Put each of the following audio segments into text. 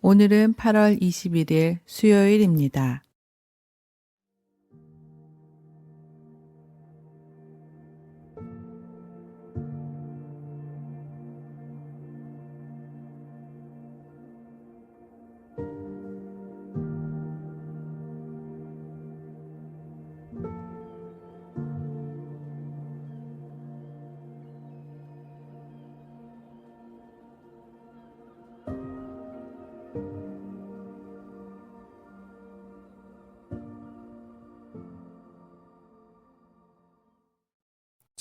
오늘은 8월 21일 수요일입니다.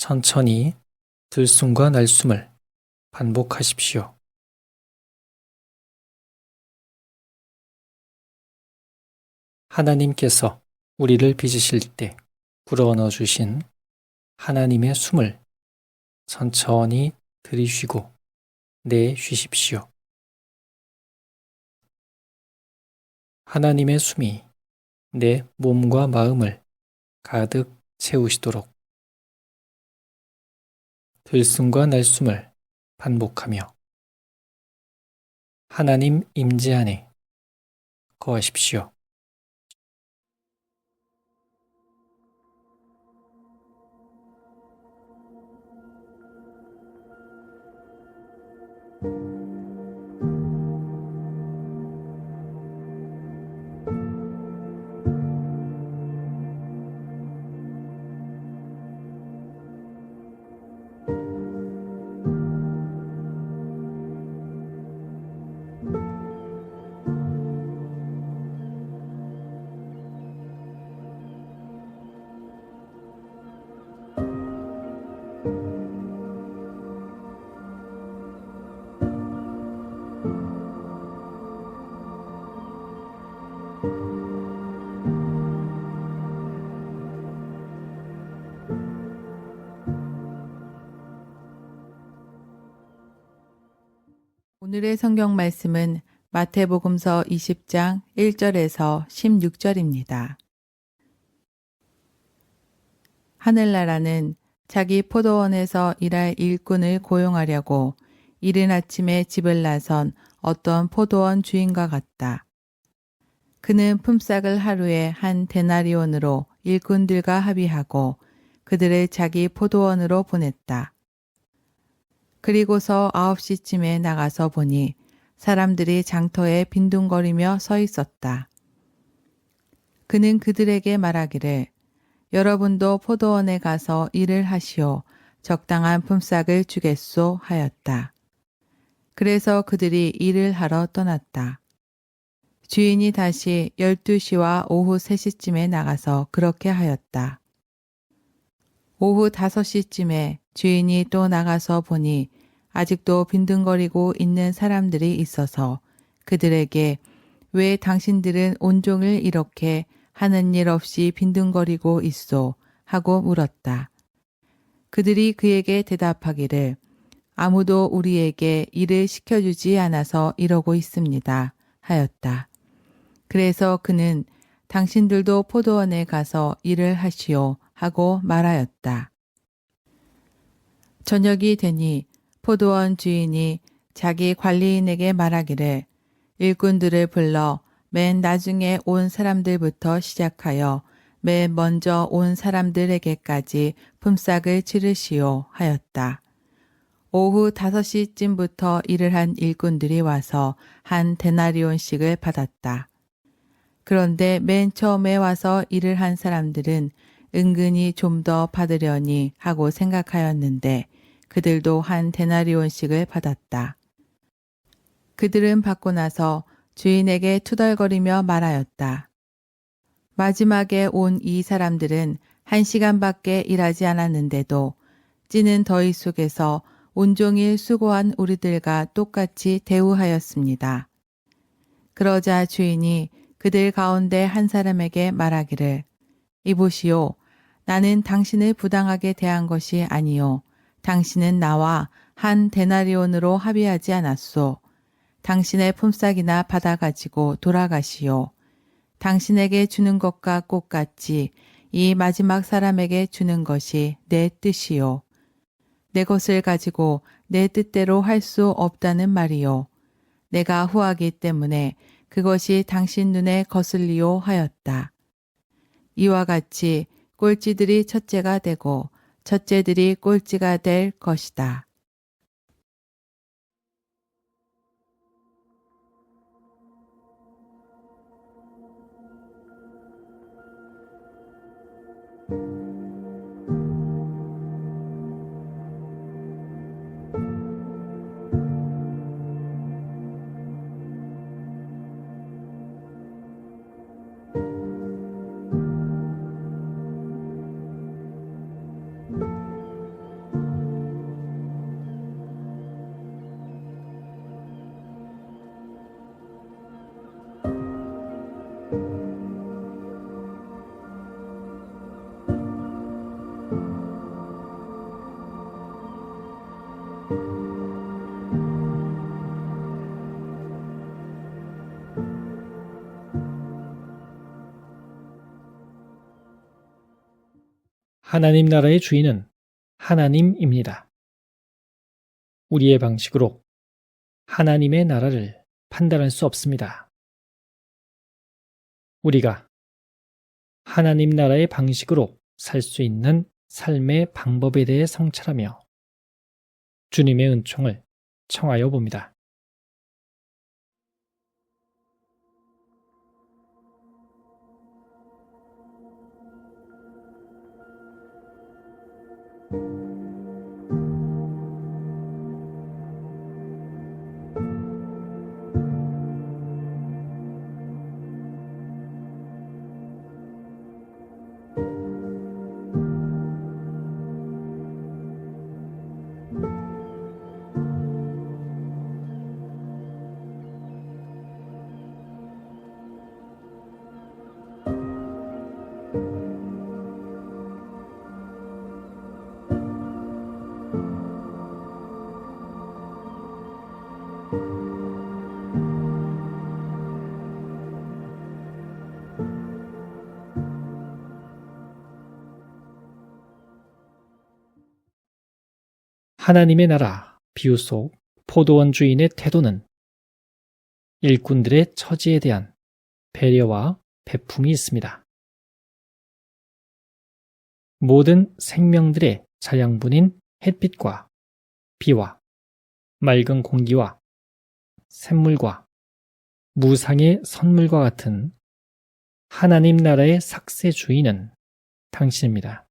천천히 들숨과 날숨을 반복하십시오. 하나님께서 우리를 빚으실 때 불어넣어 주신 하나님의 숨을 천천히 들이쉬고 내쉬십시오. 하나님의 숨이 내 몸과 마음을 가득 채우시도록 들숨과 날숨을 반복하며 하나님 임재 안에 거하십시오. 오늘의 성경 말씀은 마태복음서 20장 1절에서 16절입니다. 하늘나라는 자기 포도원에서 일할 일꾼을 고용하려고 이른 아침에 집을 나선 어떤 포도원 주인과 같다. 그는 품삯을 하루에 한 데나리온으로 일꾼들과 합의하고 그들을 자기 포도원으로 보냈다. 그리고서 9시쯤에 나가서 보니 사람들이 장터에 빈둥거리며 서 있었다. 그는 그들에게 말하기를 여러분도 포도원에 가서 일을 하시오. 적당한 품삯을 주겠소 하였다. 그래서 그들이 일을 하러 떠났다. 주인이 다시 12시와 오후 3시쯤에 나가서 그렇게 하였다. 오후 5시쯤에 주인이 또 나가서 보니 아직도 빈둥거리고 있는 사람들이 있어서 그들에게 왜 당신들은 온종일 이렇게 하는 일 없이 빈둥거리고 있소? 하고 물었다. 그들이 그에게 대답하기를 아무도 우리에게 일을 시켜주지 않아서 이러고 있습니다. 하였다. 그래서 그는 당신들도 포도원에 가서 일을 하시오. 하고 말하였다. 저녁이 되니 포도원 주인이 자기 관리인에게 말하기를 일꾼들을 불러 맨 나중에 온 사람들부터 시작하여 맨 먼저 온 사람들에게까지 품삯을 치르시오 하였다. 오후 5시쯤부터 일을 한 일꾼들이 와서 한 데나리온씩을 받았다. 그런데 맨 처음에 와서 일을 한 사람들은 은근히 좀 더 받으려니 하고 생각하였는데 그들도 한 데나리온씩을 받았다. 그들은 받고 나서 주인에게 투덜거리며 말하였다. 마지막에 온 이 사람들은 1시간밖에 일하지 않았는데도 찌는 더위 속에서 온종일 수고한 우리들과 똑같이 대우하였습니다. 그러자 주인이 그들 가운데 한 사람에게 말하기를 이보시오. 나는 당신을 부당하게 대한 것이 아니요. 당신은 나와 한 데나리온으로 합의하지 않았소. 당신의 품삯이나 받아가지고 돌아가시오. 당신에게 주는 것과 똑같이 이 마지막 사람에게 주는 것이 내 뜻이요. 내 것을 가지고 내 뜻대로 할 수 없다는 말이요. 내가 후하기 때문에 그것이 당신 눈에 거슬리오 하였다. 이와 같이 꼴찌들이 첫째가 되고 첫째들이 꼴찌가 될 것이다. 하나님 나라의 주인은 하나님입니다. 우리의 방식으로 하나님의 나라를 판단할 수 없습니다. 우리가 하나님 나라의 방식으로 살 수 있는 삶의 방법에 대해 성찰하며 주님의 은총을 청하여 봅니다. 하나님의 나라 비유 속 포도원 주인의 태도는 일꾼들의 처지에 대한 배려와 베품이 있습니다. 모든 생명들의 자양분인 햇빛과 비와 맑은 공기와 샘물과 무상의 선물과 같은 하나님 나라의 삭새 주인은 당신입니다.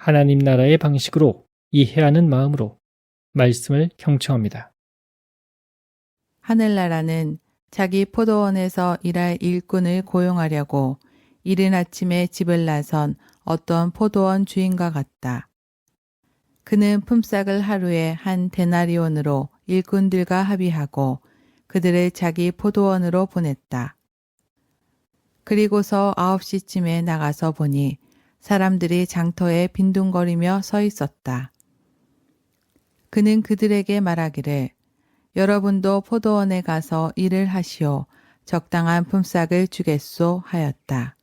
하나님 나라의 방식으로 이해하는 마음으로 말씀을 경청합니다. 하늘나라는 자기 포도원에서 일할 일꾼을 고용하려고 이른 아침에 집을 나선 어떤 포도원 주인과 같다. 그는 품삯을 하루에 한 데나리온으로 일꾼들과 합의하고 그들을 자기 포도원으로 보냈다. 그리고서 9시쯤에 나가서 보니 사람들이 장터에 빈둥거리며 서 있었다. 그는 그들에게 말하기를 여러분도 포도원에 가서 일을 하시오. 적당한 품삯을 주겠소 하였다.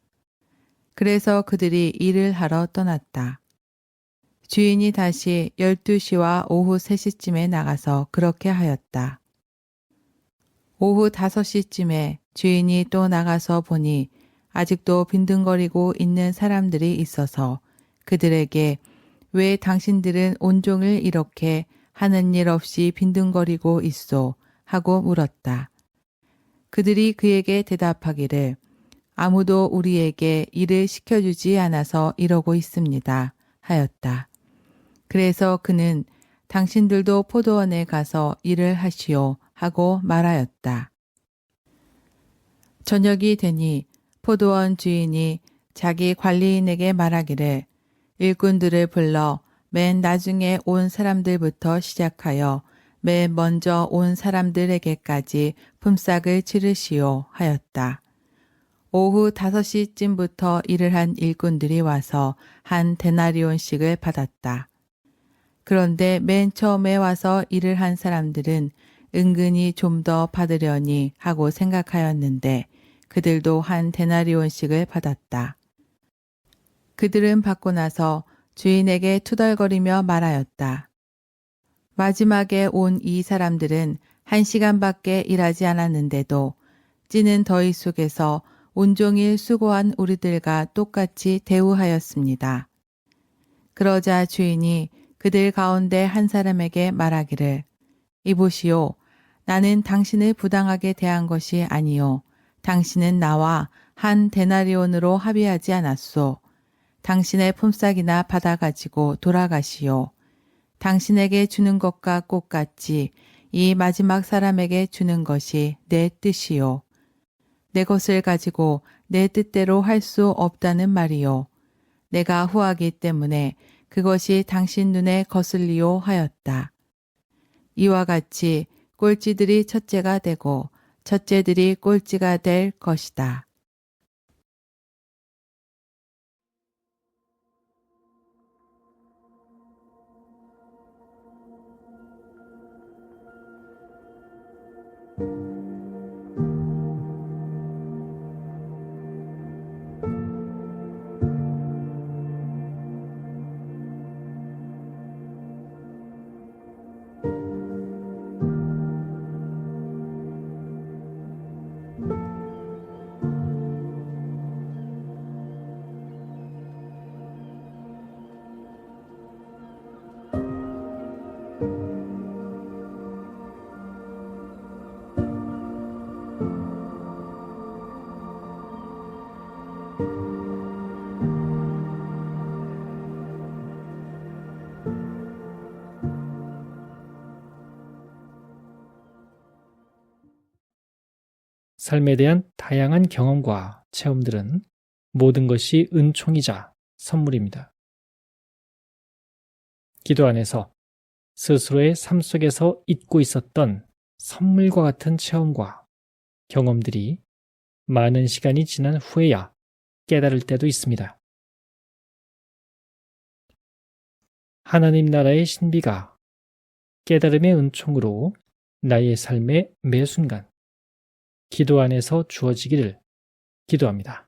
그래서 그들이 일을 하러 떠났다. 주인이 다시 12시와 오후 3시쯤에 나가서 그렇게 하였다. 오후 5시쯤에 주인이 또 나가서 보니 아직도 빈둥거리고 있는 사람들이 있어서 그들에게 왜 당신들은 온종일 이렇게 하는 일 없이 빈둥거리고 있소? 하고 물었다. 그들이 그에게 대답하기를 아무도 우리에게 일을 시켜주지 않아서 이러고 있습니다. 하였다. 그래서 그는 당신들도 포도원에 가서 일을 하시오 하고 말하였다. 저녁이 되니 포도원 주인이 자기 관리인에게 말하기를 일꾼들을 불러 맨 나중에 온 사람들부터 시작하여 맨 먼저 온 사람들에게까지 품삯을 치르시오 하였다. 오후 5시쯤부터 일을 한 일꾼들이 와서 한 데나리온씩을 받았다. 그런데 맨 처음에 와서 일을 한 사람들은 은근히 좀 더 받으려니 하고 생각하였는데 그들도 한 데나리온씩을 받았다. 그들은 받고 나서 주인에게 투덜거리며 말하였다. 마지막에 온 이 사람들은 1시간밖에 일하지 않았는데도 찌는 더위 속에서 온종일 수고한 우리들과 똑같이 대우하였습니다. 그러자 주인이 그들 가운데 한 사람에게 말하기를 이보시오. 나는 당신을 부당하게 대한 것이 아니요. 당신은 나와 한 데나리온으로 합의하지 않았소. 당신의 품삯이나 받아가지고 돌아가시오. 당신에게 주는 것과 똑같이 이 마지막 사람에게 주는 것이 내 뜻이요. 내 것을 가지고 내 뜻대로 할 수 없다는 말이요. 내가 후하기 때문에 그것이 당신 눈에 거슬리요 하였다. 이와 같이 꼴찌들이 첫째가 되고 첫째들이 꼴찌가 될 것이다. 삶에 대한 다양한 경험과 체험들은 모든 것이 은총이자 선물입니다. 기도 안에서 스스로의 삶 속에서 잊고 있었던 선물과 같은 체험과 경험들이 많은 시간이 지난 후에야 깨달을 때도 있습니다. 하나님 나라의 신비가 깨달음의 은총으로 나의 삶의 매 순간 기도 안에서 주어지기를 기도합니다.